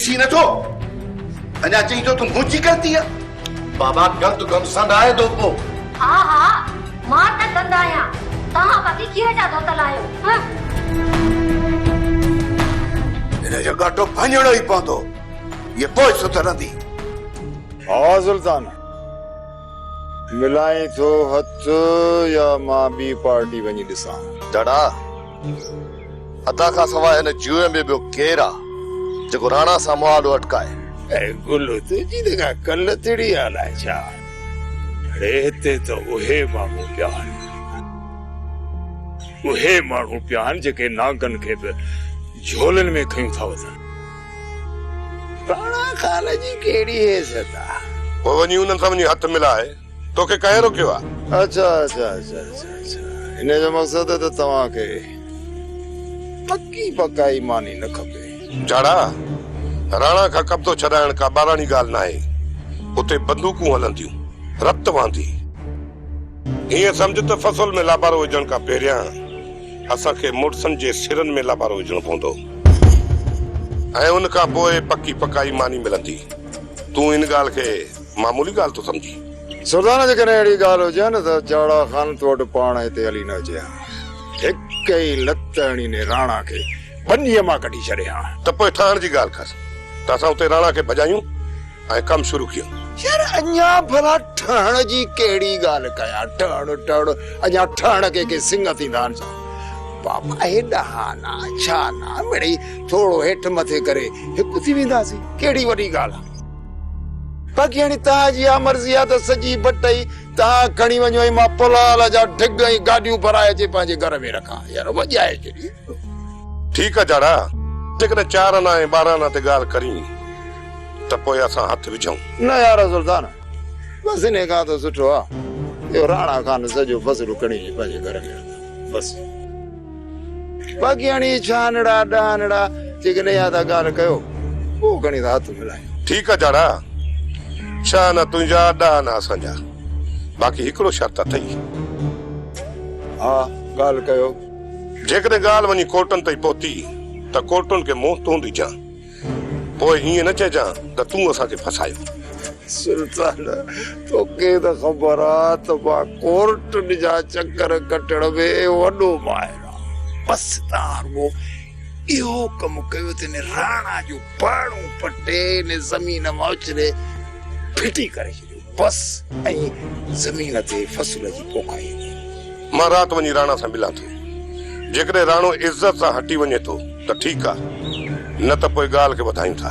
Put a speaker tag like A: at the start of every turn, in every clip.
A: C न तो अना चई तो तुम मुंची करती है बाबा गंद गंद संद आए दो को
B: हाँ हाँ मां त गंदा आया तहां बाकी कीअं जा धोतल आयो हां
A: इन जो गाटो भंजणो ही पवंदो ये पोइ सुधरंदी।
C: हाँ सुल्तान मिलाई थो हथ या मां बी पार्टी वञी ॾिसां।
D: डड़ा अदा खां सवाइ हिन जुए में ॿियो केरु आहे जेको राणा सां मुआलो अटकाए?
C: ऐं गुलु तुंहिंजी त कल्ह तिड़ी आलाए छा अड़े हिते त उहे माण्हू पिया आहिनि उहे माण्हू पिया आहिनि जेके नागनि खे बि झोलनि में खयूं था वठनि। राणा खान जी कहिड़ी हैसियत आहे?
A: पोइ वञी उन्हनि सां वञी हथ मिलाए तोखे कंहिं रोकियो आहे?
C: अच्छा अच्छा अच्छा अच्छा अच्छा इन जो मक़सदु त तव्हांखे पक्की पकाई मानी न खपे।
A: झाड़ा राणा खां कब्ज़ो छॾाइण का ॿाराणी ॻाल्हि न आहे। उते बंदूकूं हलंदियूं रत वहंदी हीअं सम्झ त फसल में लाबारो विझण खां पहिरियां असांखे मुड़सनि जे सिरनि में लाबारो विझणो पवंदो ऐं उन खां पोइ पक्की पकाई मानी मिलंदी। तूं इन ॻाल्हि खे मामूली ॻाल्हि तो समझी?
C: सुल्तान जेकॾहिं अहिड़ी ॻाल्हि हुजे न त झाड़ा खान तो वटि पाण हिते हली न अचे हिक ई लत हणी ने राणा खे बनीअ मां कढी छॾिया
A: त पोइ ठहण जी ॻाल्हि कर त असां उते राणा खे भॼायूं ऐं कमु शुरू कयूं।
C: यार अञा भला ठहण जी कहिड़ी ॻाल्हि कया ठहण ठहण अञा ठहण के सिंग थींदा आहिनि बाबा हेॾा ना छा ना मिड़ई थोरो हेठि मथे करे हिकु थी वेंदासीं कहिड़ी वॾी ॻाल्हि आहे। बाक़ी हाणे तव्हांजी आहे मर्ज़ी आहे त सॼी बटई तव्हां खणी वञो ऐं मां पुलाल जा ढिग ऐं गाॾियूं भराए अचे पंहिंजे घर में रखां यार वॼाए छॾी।
A: ठीकु आहे झाड़ा जेकॾहिं 4 आना ऐं 12 आना ते ॻाल्हि करी त पोइ असां हथ विझूं।
C: न यार सुल्तान बसि इन खां त सुठो आहे इहो राणा खान सॼो फसलू खणी पंहिंजे घर में बसि। बाक़ी हाणे छानड़ा डानड़ा जेकॾहिं या था ॻाल्हि कयो पोइ खणी था हथ मिलायूं।
A: ठीकु आहे झाड़ा छा न तुंहिंजा ॾह न असांजा बाक़ी हिकिड़ो शर्त अथई।
C: हा ॻाल्हि कयो।
A: जेकॾहिं ॻाल्हि वञी कोर्टनि ताईं पहुती त कोर्टनि खे मुंहुं तूं ॾिजां पोइ हीअं न चइजां त तूं असांखे फसायो।
C: सुल्तान तोखे त ख़बर आहे त मां कोर्ट जा चक्कर कटण में वॾो माहिर आहियां। बसि तव्हां इहो कमु कयो त राणा जो पाणो पटे ने ज़मीन मां उछले फिटी करे छॾियो बसि ऐं ज़मीन ते फसल जी पोखाई।
A: मां राति वञी राणा सां मिलां थो जेकॾहिं राणो इज़त सां हटी वञे थो त ठीकु आहे न त पोइ ॻाल्हि खे वधायूं था।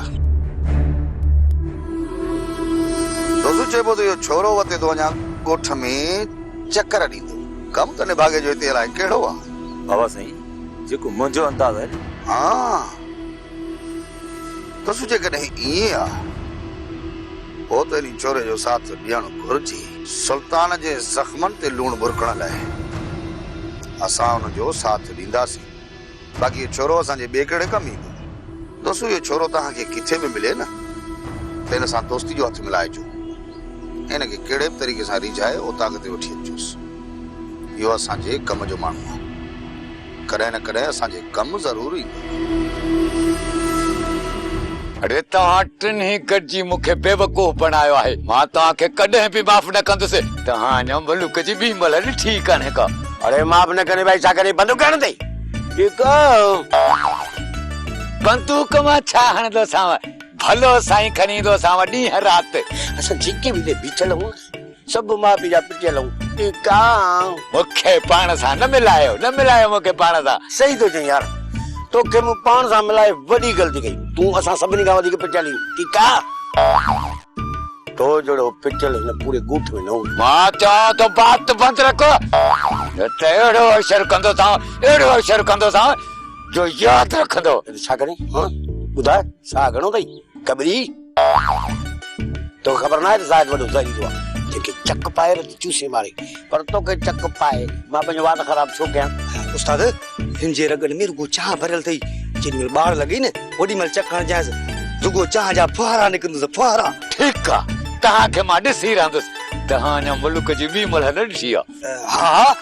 D: दोस्तू चइबो त इहो छोरो वते थो वञा ॻोठ में चकर ॾींदो कमु कने भागे जो हिते अलाए कहिड़ो आहे।
E: बाबा साईं जेको मुंहिंजो अंदाज़ आहे
D: हा दोस्तू जेकॾहिं ईअं आहे पोइ त इन छोरे जो साथ ॾियणु घुरिजे। सुल्तान जे ज़ख़्मनि ते लूणु बुरकण लाइ असां हुनजो साथ ॾींदासीं। बाक़ी इहो छोरो असांजे ॿिए कहिड़े कमु ईंदो। दोस्तू इहो छोरो तव्हांखे किथे बि मिले न त हिन सां दोस्ती जो हथ मिलाइजो हिनखे कहिड़े बि तरीक़े सां रिझाए उतां ते वठी अचोसि। इहो असांजे कम जो माण्हू आहे कॾहिं न कॾहिं असांजे कमु ज़रूरु ईंदो।
F: अरे तव्हां टिनि गॾिजी मूंखे बेवकूफ़ बनायो आहे। मां तव्हांखे कॾहिं बि माफ़ न कंदुसि। तव्हां अञा मुल्क जी ॿी महिल ॾिठी कान्हे का।
E: अरे माफ़ न करे भाई छा करे बंदूक हण अथई
F: बंदूक मां छा हणंदोसांव भलो साईं खणी ईंदोसांव ॾींहं राति।
E: असां जेके बि बीठल हूं सभु माउ पीउ जा पिटियल हूं ठीकु आहे।
F: मूंखे पाण सां न मिलायो मूंखे पाण सां।
E: सही थो चई यार तोखे मूं पाण सां मिलाए वॾी ग़लती कई। तूं असां सभिनी खां वधीक पिटियल आहियूं ठीकु आहे। तो जहिड़ो पिटियल हिन पूरे ॻोठ में न हूंदो।
F: मां चवां थो बात बंदि रखो न त अहिड़ो अक्षर कंदोसांव जो यादि रखंदो।
E: छा करे ॿुधाए छा घणो अथई कबरी तोखे ख़बर न आहे त ज़ाहिद वॾो ज़हरीलो आहे जेके चक पाए चूसे मारे पर तोखे चक पाए मां पंहिंजो वात ख़राब छो कयां। उस्ताद हिन जे रगनि में रुगो चाह भरियल अथई जेॾीमहिल ॿार लॻी न ओॾीमहिल चक हणजांइसि रुगो चाह जा फुहारा निकिरंदुसि फुहारा।
F: ठीकु आहे तव्हांखे मां ॾिसी रहंदुसि। तव्हां अञा मुल्क जी ॿी महिल न ॾिठी आहे।
E: हा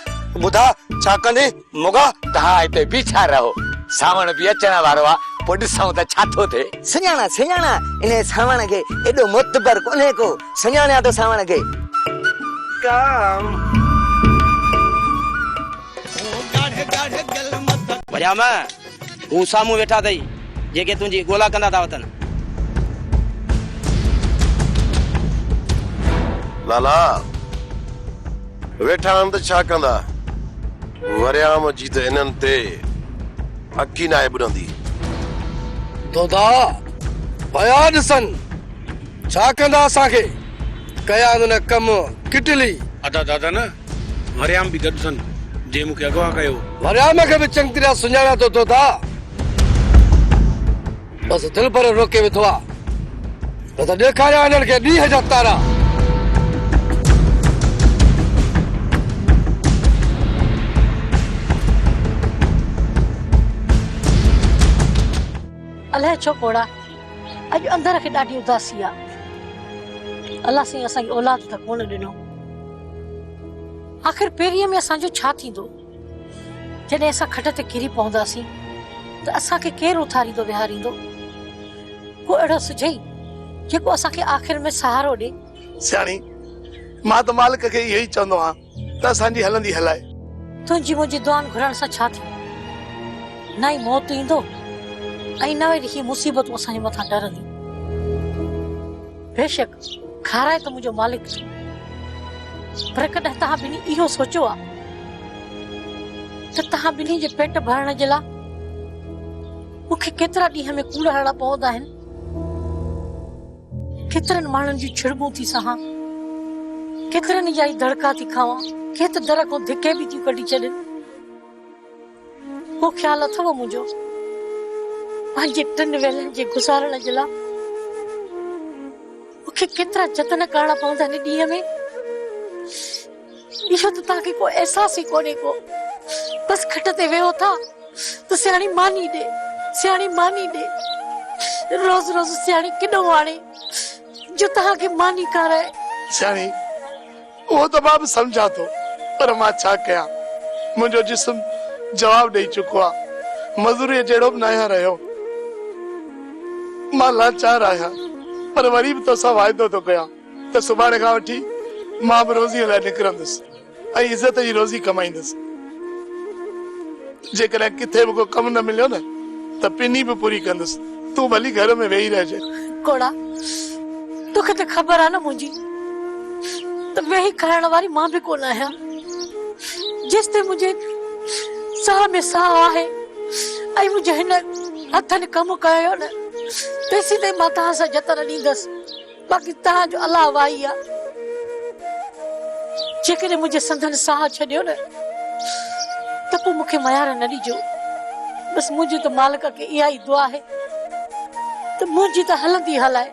E: ॿुधा छा कंदे मोगा
F: तव्हां हिते बीठा रहो सावण बि अचण वारो आहे पोइ ॾिसूं त छा थो थिए।
G: सुञाणा सुञाणा इन सावण खे एॾो मोतबर कोन्हे को सुञाणा तो सावण खे।
H: वरिया मैं हू साम्हूं वेठा अथई जेके तुंहिंजी ॻोल्हा कंदा था वतन।
I: लाला वेठा आहिनि त छा कंदा? वरियाम जी त इन्हनि ते अखी नाहे ॿुधंदी।
J: दोदा पया ॾिसनि छा कंदा असांखे कया न कम किटली।
K: अदा दादा न वरियाम बि गॾु सन जे मूंखे अगवा कयो।
J: वरियाम खे बि चङी तरह सुञाणा तो दोदा, बसि दिलि पर रोके वेठो आहे न त ॾेखारिया हिननि खे ॾींहं जा तारा।
L: अलाए छो कोड़ा अॼु अंदर खे ॾाढी उदासी आहे। अलाह साईं असांखे औलाद त कोन ॾिनो। आख़िर पहिरीं में असांजो छा थींदो जॾहिं असां खट ते किरी पवंदासीं त असांखे केरु उथारींदो विहारींदो? को अहिड़ो सुझई जेको असांखे आख़िर में सहारो ॾे।
J: सियाणी मां त मालिक खे इहो ई चवंदो आहियां त असांजी हलंदी हलाए।
L: तुंहिंजी मुंहिंजी दुआनि घुरण सां छा थी? न ई मौत ईंदो ऐं न ई मुसीबतूं असांजे मथां डरंदियूं। बेशक खाराए त मुंहिंजो मालिक थो, पर कॾहिं तव्हां ॿिन्ही इहो सोचियो आहे त तव्हां ॿिन्ही जे पेट भरण जे लाइ मूंखे केतिरा ॾींहं में कूड़ हणणा पवंदा आहिनि? केतिरनि माण्हुनि जूं छिड़बूं थी सहां, केतिरनि जा दड़का थी खावां, के त दर खां धिके बि थियूं कढी छॾनि। उहो ख़्यालु अथव मुंहिंजो पंहिंजे टिनि वेलनि जे गुज़ारण जे लाइ मूंखे केतिरा जतन करणा पवंदा आहिनि ॾींहं में? इहो त तव्हांखे को अहसास ई कोन्हे को। बसि खट ते वेहो था त सियाणी मानी ॾे, सियाणी मानी ॾे। रोज़ रोज़ सियाणी केॾो हाणे जो तव्हांखे मानी कराए।
J: सियाणी उहो त मां बि सम्झां थो, पर मां छा कयां? मुंहिंजो जिस्म जवाब ॾेई चुको आहे। मज़दूरीअ जहिड़ो बि न आहियां रहियो। मां लाचार आहियां, पर वरी बि तोसां वाइदो थो कयां त सुभाणे खां वठी मां बि रोज़ीअ लाइ निकिरंदुसि ऐं इज़त जी रोज़ी कमाईंदुसि। जेकॾहिं किथे बि को कमु न मिलियो न त पिनी बि पूरी कंदुसि। तूं भली घर में वेही रहिजे।
L: कोड़ा तोखे त ख़बर आहे न मुंहिंजी त वेही खाइण वारी मां बि कोन आहियां। जेसि ताईं मुंहिंजे साह में साह आहे ऐं मुंहिंजे हिन हथनि कमु कयो न तेसीं ताईं मां तव्हां सां जतन ॾींदसि। बाक़ी तव्हांजो अलाह वाही आहे। जेकॾहिं मुंहिंजे संदनि साह छॾियो न त पोइ मूंखे मयार न ॾिजो। बसि मुंहिंजी त मालिक खे इहा ई दुआ आहे त मुंहिंजी त हलंदी हलाए,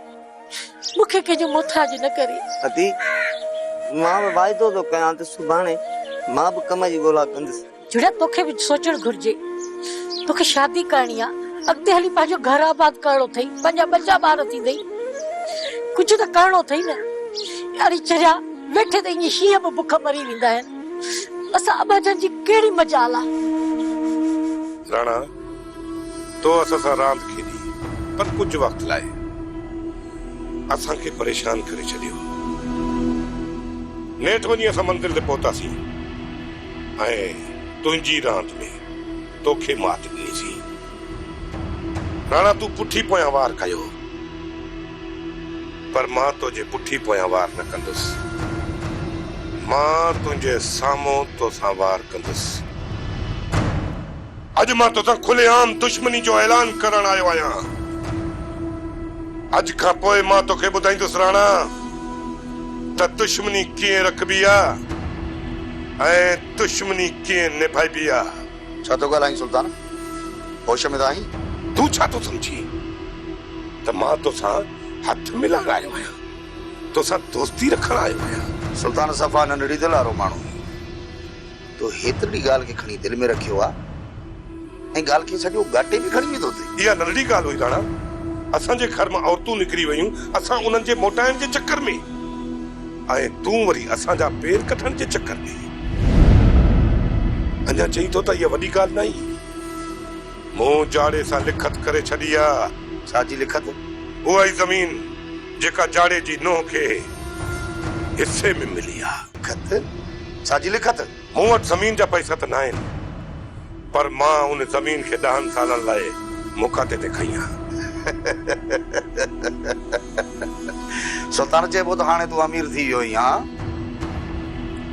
L: मूंखे कंहिंजो मोहताज न करे।
G: अती मां बि वाइदो थो कयां त सुभाणे मां बि कम जी ॻोल्हा कंदुसि।
L: जुड़ा तोखे बि सोचणु घुर्जे। तोखे शादी करणी आहे, अॻिते हली पंहिंजो घर आबाद करणो अथई, पंहिंजा बच्चा ॿार थींदई, कुझु त करणो अथई न। यारी चरिया वेठे त ईअं शींहं बि बुख मरी वेंदा आहिनि। असां अबाजन जी कहिड़ी मजाल आहे?
A: राणा तो असां सां रांदि खेॾी, पर कुझु वक़्तु लाइ असांखे परेशान करे छॾियो। नेठि वञी असां मंज़िल ते पहुतासीं ऐं तुंहिंजी रांदि में तोखे मात ॾिनीसीं। राणा तूं पुठी पोयां वार कयो, पर मां तुंहिंजे पुठी पोयां वार न कंदुसि। मां तुंहिंजे साम्हूं तोसां वार कंदुसि। अॼु मां तोसां खुलेआम दुश्मनी जो ऐलान करण आयो आहियां। अॼु खां पोइ मां तोखे ॿुधाईंदुसि राणा त दुश्मनी कीअं रखबी आहे ऐं दुश्मनी कीअं निभाइबी आहे।
D: छा थो ॻाल्हाईं सुल्तान? होश में त आहीं?
A: तूं छा थो सम्झी त मां तोसां हथ मिलाइण आयो आहियां, तोसां दोस्ती रखण आयो आहियां?
D: सुल्तान सफ़ा नंढड़ी दिलि वारो माण्हू तो हेतिरी ॻाल्हि खे खणी दिलि में रखियो आहे ऐं ॻाल्हि खे सॼो घाटे में खणी वेंदो अथई।
A: इहा नंढड़ी ॻाल्हि हुई राणा। असांजे घर मां औरतूं निकिरी वयूं, असां उन्हनि जे मोटाइण जे चक्कर में, ऐं तूं वरी असांजा पेर कढण जे चक्कर में। अञा चई थो त इहा वॾी ॻाल्हि न आई। मूं जाड़े सां लिखत करे छॾी आहे।
D: छाजी लिखत?
A: उहा ई ज़मीन जेका जाड़े जी नोह खे हिस्से में मिली आहे।
D: लिखत? छाजी लिखत?
A: मूं वटि ज़मीन जा पैसा त न आहिनि, पर मां उन ज़मीन खे 10 सालनि लाइ मुखाते ते खई आहे।
D: सुल्तान चइबो त हाणे तूं अमीर थी वियो आहीं। हाँ,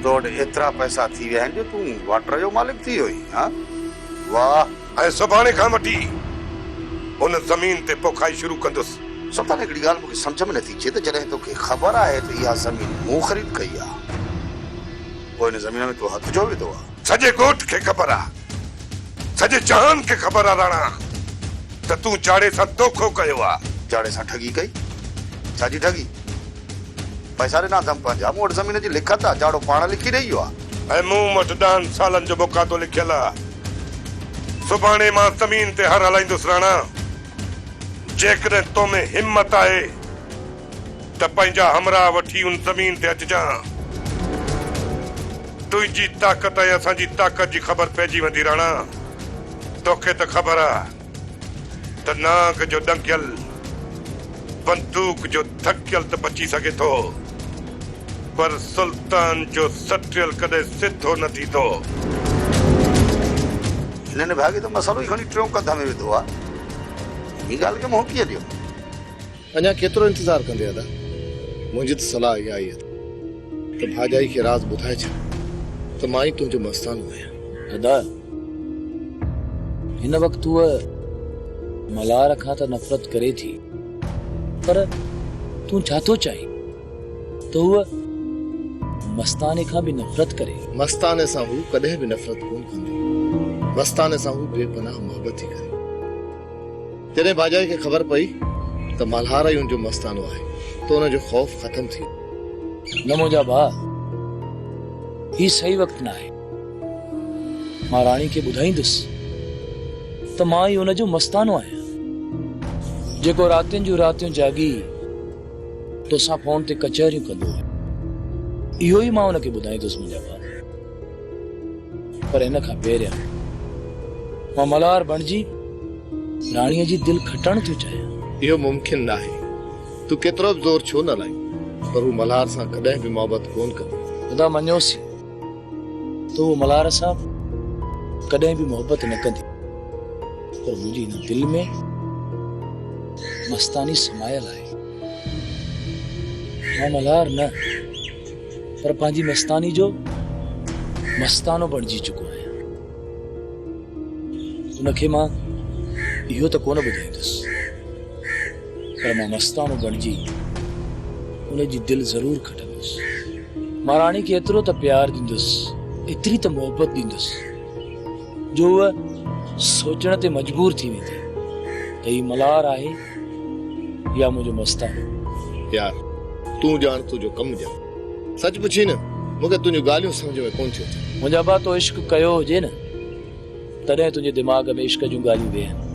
D: तो वटि एतिरा पैसा थी विया आहिनि जो तूं वाटर जो मालिक थी वियो आहीं। हाँ, वाह।
A: ऐं सुभाणे खां वठी उन ज़मीन ते पोखाई शुरू कंदुसि।
D: सुल्तान हिकिड़ी ॻाल्हि मूंखे सम्झ में नथी अचे त जॾहिं तोखे ख़बर आहे त इहा ज़मीन मूं ख़रीद कई आहे, पोइ हिन ज़मीन में तूं हथ जो विधो आहे।
A: सॼे ॻोठ खे ख़बर आहे, सॼे जहान खे ख़बर आहे राणा त तूं जाड़े सां धोखो कयो आहे।
D: जाड़े सां ठगी कई? छाजी ठगी? पैसा ॾिना अथमि पंहिंजा, मूं वटि ज़मीन जी लिखत आहे, जाड़ो पाण लिखी ॾेई वियो आहे।
A: ऐं मूं वटि 10 सालनि जो मुखातो लिखियलु आहे। सुभाणे मां ज़मीन ते हर हलाईंदुसि राणा। जेकॾहिं तो में हिम्मत आहे त पंहिंजा हमराह वठी उन ज़मीन ते अचिजां। तुंहिंजी ताक़त ऐं असांजी ताक़त जी ख़बर पइजी वेंदी राणा। तोखे त ख़बर आहे त नाग जो ॾंकियल बंदूक जो थकियल त बची सघे थो, पर सुल्तान जो सटियल कॾहिं सिधो न थींदो।
D: हिननि भाॻे त मसालो ई खणी टियों कंध में विधो आहे। ही ॻाल्हि खे मुंहुं कीअं ॾियो?
M: अञा केतिरो इंतज़ारु कंदे दादा? मुंहिंजी त सलाह इहा आई आहे त भाॼाई खे राज़ ॿुधाए छॾ त मां ई तुंहिंजो मस्तानो आहियां।
N: दादा, हिन वक़्तु उहा मल्हार खां त नफ़रत करे थी, पर तूं छा थो चाहीं त उहा मस्ताने खां बि नफ़रत करे?
M: मस्ताने सां हू कॾहिं बि नफ़रत कोन कंदी। मस्ताने सां हू बेपनाह मोहबत थी करे। जॾहिं भाॼाई खे ख़बर पई त मल्हार ई हुनजो मस्तानो आहे त हुनजो ख़ौफ़ ख़तम थी वियो।
N: न मुंहिंजा भाउ, ही सही वक़्तु न आहे। मां राणी खे ॿुधाईंदुसि त मां ई हुनजो मस्तानो आहियां, जेको रातियुनि जूं रातियूं जागी तोसां फोन ते कचहरियूं कंदो आहे। इहो ई मां हुनखे ॿुधाईंदुसि मुंहिंजा भाउ। पर हिन खां पहिरियां मां मल्हार बणिजी राणीअ जी दिलि खटणु थो चाहियां।
M: इहो मुमकिन न आहे। तूं केतिरो बि ज़ोर छो न लाई, पर हू मल्हार सां कॾहिं बि मोहबत कोन कंदी।
N: ख़ुदा मञोसि तो हू मल्हार सां कॾहिं बि मोहबत न कंदी, पर मुंहिंजी हिन दिलि में मस्तानी समायल आहे। मां मल्हार न, पर पंहिंजी मस्तानी जो मस्तानो बणिजी चुको आहियां। उनखे मां इहो त कोन ॿुधाईंदुसि, पर मां मस्तानो बणिजी उनजी दिलि ज़रूरु खटंदुसि। मां राणी खे एतिरो त प्यार ॾींदुसि, एतिरी त मोहबत ॾींदुसि जो उहा सोचण ते मजबूर थी वेंदी त ही मल्हार आहे या मुंहिंजो मस्तानो।
M: यार, तूं ॼाण तुंहिंजो कमु ॼाण। सच पुछी न, मूंखे तुंहिंजूं ॻाल्हियूं सम्झ में कोन थियूं अचनि।
N: मुंहिंजा भाउ, तो इश्क कयो हुजे न, तॾहिं तुंहिंजे दिमाग़ में इश्क जूं ॻाल्हियूं वेहनि।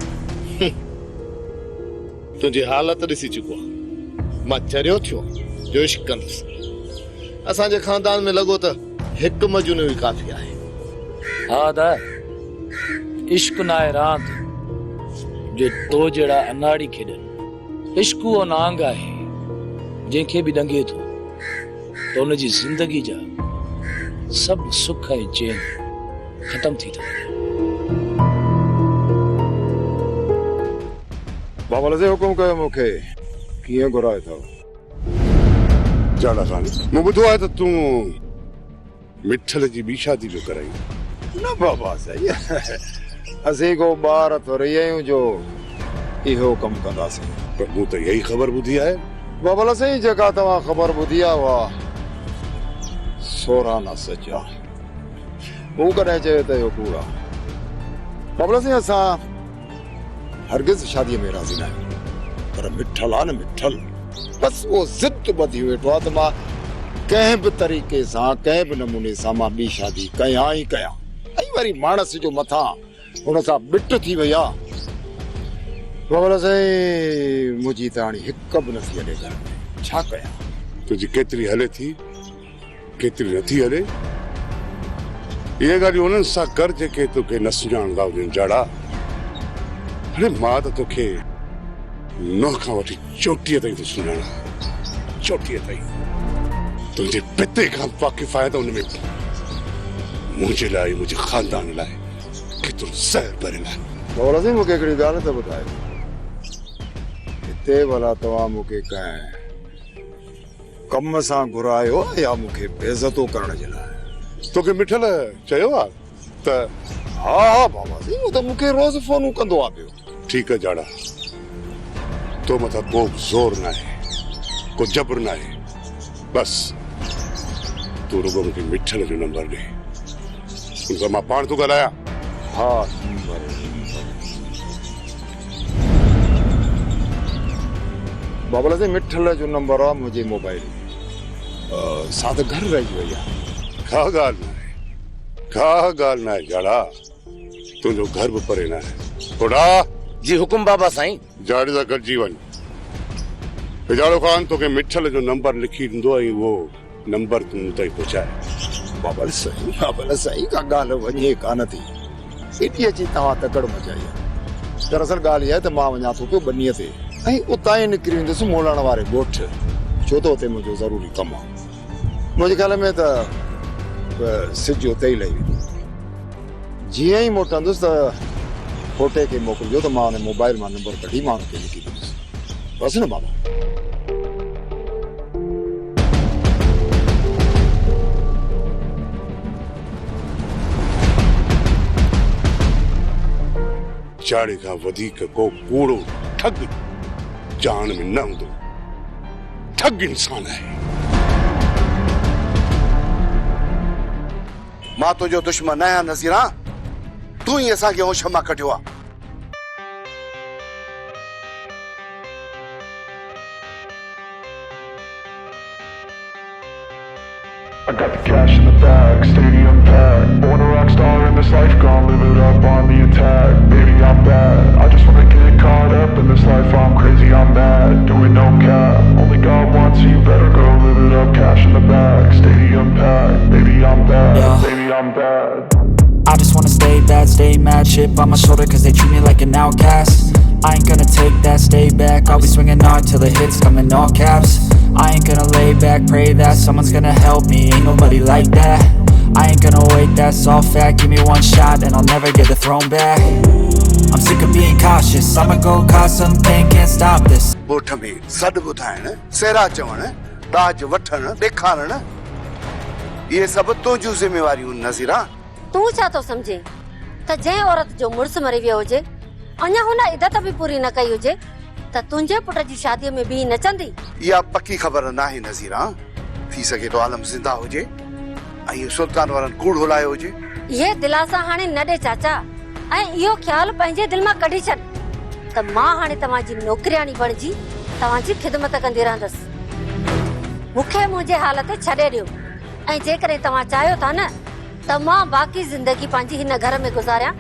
M: तुंहिंजी हालत ॾिसी चुको आहे। मां चरियो थियो जो इश्क कंदुसि। असांजे ख़ानदान में लॻो त हिकु मजून ई काफ़ी आहे।
N: हा दा, इश्क न आहे रांदि जो तो जहिड़ा अनाड़ी खेॾनि। इश्क उहो नांग आहे जंहिंखे बि ॾंगे थो त हुनजी ज़िंदगी जा सभु सुख ऐं चैन ख़तम थी था वञनि।
O: बाबा लज़े हुकुम कयो मूंखे कीअं घुराए थो? जाड़ा खानी, मूं ॿुधो आहे त तूं मिठल जी ॿी शादी जो कराई।
M: न बाबा सही, असीं को ॿार तो रही आहियूं जो इहो कमु कंदासीं।
O: पर मूं त यही ख़बर ॿुधी आहे।
M: बाबा लज़े, जेका तव्हां ख़बर ॿुधी आहे उहा सोराना सच आहे। मूं कॾहिं चयो त इहो कूड़ आहे। बाबा लज़े, असां हरगिज़ शादीअ में राज़ी न आहियूं, पर मिठल आहे न मिठल, बसि उहो ज़िद ॿधी वेठो आहे त मां कंहिं बि तरीक़े सां, कंहिं बि नमूने सां मां ॿी शादी कयां ई कयां। ऐं वरी मानस जो मथां हुन सां बिट थी वई आहे। बाबा साईं, मुंहिंजी त हाणे हिकु बि नथी हले घर में, छा कयां?
O: तुंहिंजी केतिरी हले थी, केतिरी नथी हले, इहे ॻाल्हियूं उन्हनि सां कर जेके तोखे न सुञाणंदा हुजनि। जाड़ा, अरे मां तो तोखे नोह खां वठी चोटीअ ताईं तो सुञाणा, चोटीअ ताईं तुंहिंजे पिते खां वाक़िफ़ आहियां त उनमें मुंहिंजे लाइ मुंहिंजे ख़ानदान लाइ केतिरो ज़हर भरियलु आहे।
M: बाबा सिंह मूंखे हिकिड़ी ॻाल्हि त ॿुधायो, हिते भला तव्हां मूंखे कंहिं कम सां घुरायो या मूंखे बेइज़तो करण जे लाइ?
O: तोखे मिठल चयो आहे त?
M: हा हा बाबा सिंह, उहो त मूंखे रोज़ फोनूं कंदो आहे पियो।
O: ठीकु आहे जाड़ा, तो मथां को ज़ोर न आहे, को जबर न आहे, बस तू रुगो मूंखे मिठल जो नंबर ॾे, उनसां मां पाण थो ॻाल्हायां।
M: हा बाबा सिंह, मिठल जो नंबर आहे मुंहिंजे मोबाइल में, साथ घर रही वई आहे।
O: का ॻाल्हि न आहे, का ॻाल्हि न आहे जाड़ा, तुंहिंजो घर बि परे न आहे। थोड़ा
E: जी हुकुम बाबा साईं।
O: जाड़े सां गॾिजी वञ, वेझाड़ो ख़ान तोखे मिठल जो नंबर लिखी ॾींदो ऐं उहो नंबर तूं ताईं पहुचाए।
M: बाबा साईं का ॻाल्हि वञे कान थी, एॾी अची तव्हां तकड़ मचाई आहे। दरअसल ॻाल्हि इहा आहे त मां वञा थो पियो बनीअ ते ऐं उतां ई निकिरी वेंदुसि मोलाण वारे ॻोठ, छो त हुते मुंहिंजो ज़रूरी कमु आहे। मुंहिंजे ख़्याल में त सिज उते ई लही वेंदो। जीअं ई मोटंदुसि त फोटे खे मोकिलिजो त मां हुन मोबाइल मां नंबर कढी मां हुनखे लिखी ॾींदुसि, बसि न बाबा?
O: जाड़े खां वधीक को कूड़ो ठग जान में न हूंदो, ठग इंसान आहे।
D: मां तुंहिंजो दुश्मन आहियां नज़ीरा, तू ही असांखे होश मां कढियो आहे।
P: I got the cash in the bag, stadium packed. Born a rock star in this life, gonna live it up on the attack. Baby, I'm bad, I just wanna get caught up in this life. I'm crazy, I'm mad, doing no cap. Only God wants you, better go live it up. Cash in the bag, stadium packed. Baby, I'm bad, baby, I'm bad.
Q: I just wanna stay bad, stay mad. Chip on my shoulder cause they treat me like an outcast. I ain't gonna take that, stay back. I'll be swinging hard till the hits come in all caps. I ain't gonna lay back, pray that someone's gonna help me. Ain't nobody like that. I ain't gonna wait, that's all fact. Give me one shot and I'll never get the throne back. I'm sick of being cautious, I'ma go cause something, can't stop this.
D: ॻोठ में सॾु ॿुधाइण, सेरा चवण, ताज वठण, ॾेखारण, इहे सभु तुंहिंजूं ज़िम्मेवारियूं नज़ीरा।
B: तू छा तो समझे त जंहिं औरत जो मुड़ुस मरी वियो हुजे, अञा हुन इद्दत बि पूरी न कई हुजे, त तुंहिंजे पुट जी शादीअ में बि नचंदी?
D: इहा पकी ख़बर न आहे नज़ीरा। थी सघे तो आलम ज़िंदा हुजे ऐं सुल्तान वारनि कूड़ हुलायो हुजे।
B: ये दिलासा हाणे न ॾे चाचा, ऐं इहो ख़्याल पंहिंजे दिल मां कढी छॾ त मां हाणे तव्हांजी नौकरियाणी बणिजी तव्हांजी ख़िदमत कंदी रहंदसि। मूंखे मुंहिंजे हाल ते छॾे ॾियो, ऐं जेकॾहिं तव्हां चाहियो था न त मां बाक़ी ज़िंदगी पंहिंजी हिन घर में गुज़ारियां,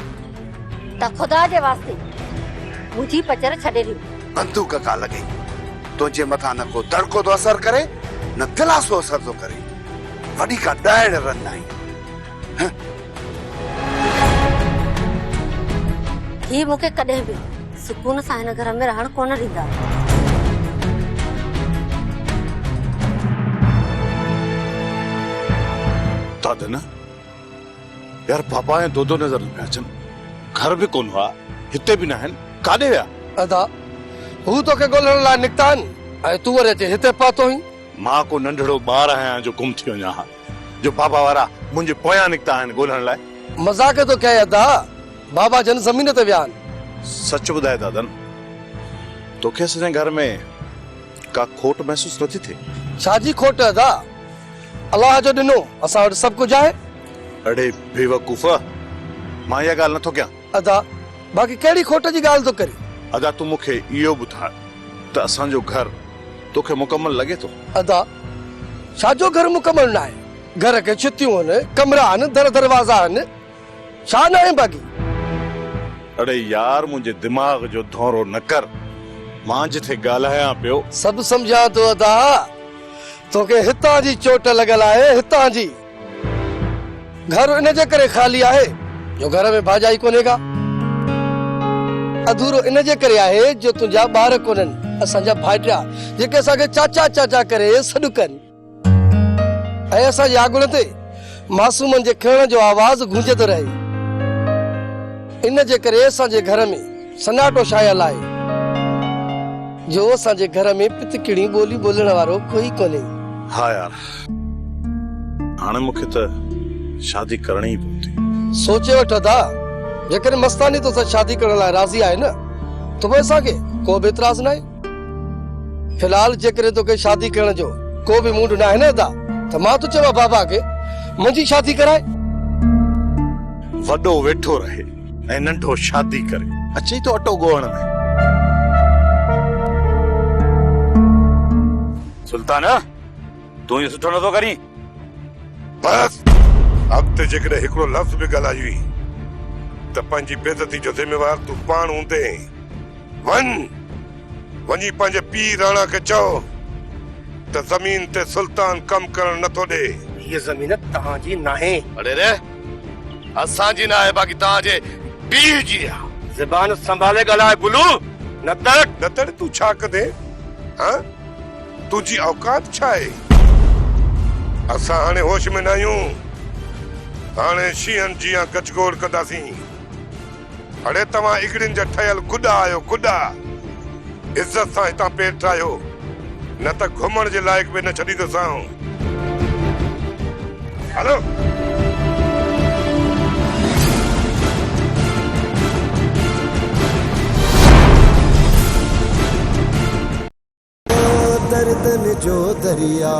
B: त ख़ुदा जे वास्ते मुंहिंजी पचर छॾे ॾियो।
D: बंदूक का लॻे, तुंहिंजे मथां न को दड़को तो असर करे, न दिलासो असर तो करे, वॾी का ॾाइण रन आई।
B: ही मूंखे कॾहिं बि सुकून सां हिन घर में रहण कोन ॾींदा।
I: दादा न यार, पापा ऐं दो नज़र न पिया अचनि, घर बि कोन हुआ, हिते बि न आहिनि, काॾे विया?
K: अदा हू तोखे ॻोल्हण लाइ निकिता आहिनि ऐं तूं वरी अचे हिते पहुतो आहीं।
I: मां को नंढड़ो ॿार आहियां जो गुम थी वञा हा, जो पापा वारा मुंहिंजे पोयां निकिता आहिनि ॻोल्हण लाइ।
K: मज़ाक तो कहे अदा, बाबा जन ज़मीन ते विया आहिनि।
I: सच ॿुधाए दादन, तोखे असांजे घर में का खोट महसूस नथी थिए?
K: छाजी खोट अदा, अलाह जो ॾिनो असां वटि सभु कुझु आहे।
I: अड़े बेवकूफ़, मां इहा ॻाल्हि नथो कयां।
K: अदा बाक़ी कहिड़ी खोट जी ॻाल्हि तो करे?
I: अदा तूं मूंखे इहो ॿुधाए त असांजो घर तोखे मुकमल लॻे थो?
K: अदा छाजो घर मुकमल न आहे, घर के छितियूं आहिनि, कमरा आहिनि, दर दरवाज़ा आहिनि, छा न आहे बाक़ी?
I: अड़े यार मुंहिंजे दिमाग़ जो दौरो न कर, मां जिथे ॻाल्हायां पियो
K: सभु सम्झां थो अदा, तोखे हितां जी चोट लॻल आहे, हितां जी। घर इन जे करे ख़ाली आहे जो घर में भाॼाई कोन्हे का। अधूरो इन जे करे आहे जो तुंहिंजा ॿार कोन्हनि, असांजा भाइटिया जेके असांखे चाचा चाचा करे सॾु कनि। ऐं असांजे आङुर ते मासूमनि जे खिलण जो आवाज़ गूंजंदो रहे। इन जे करे असांजे घर में सन्नाटो छायल आहे जो असांजे घर में पितकिड़ी ॿोली ॿोलण वारो कोई कोन्हे।
I: हाँ यार, हाणे मूंखे त शादी करणी ई पवंदी।
K: सोचे वठो था, जेकॾहिं मस्तानी तो सां शादी करण लाइ राज़ी आहे न तो पोइ असांखे को बि एतिराज़ न आहे। फिलहाल जेकॾहिं तोखे शादी करण जो को बि मूड न आहे न अदा, त मां तो चवां बाबा खे मुंहिंजी शादी कराए।
I: वॾो वेठो रहे ऐं नंढो शादी करे, अचे तो अटो ॻोहण में।
F: सुल्तान, तूं इहो सुठो नथो करीं।
A: बस अॻिते जेकॾहिं हिकिड़ो लफ़्ज़ बि ॻाल्हाई हुई त पंहिंजी बेइज़ती जो ज़िम्मेवार तूं पाण हूंदे। वञी पंहिंजे पीउ राणा खे चओ त ज़मीन ते सुल्तान कम करण नथो ॾे।
K: ये ज़मीन तव्हांजी नाहे।
F: अरे रे, असांजी न आहे, बाक़ी तव्हांजे पीउ जी आहे।
K: ज़बान संभाले ॻाल्हाए बुलू,
A: न तड़ तूं छा कंदे? हाँ, तुझी औकात छा आहे? असां हाणे होश में न आहियूं। हाणे शींहनि जीअं गजगोड़ कंदासीं। अड़े तव्हां इगड़ियुनि जा ठहियल गुॾा आहियो, गुॾा। इज़त सां हितां पेट ठाहियो, न त घुमण जे लाइक़ बि न छॾींदोसांव। हलो।
R: दर्द में जो दरिया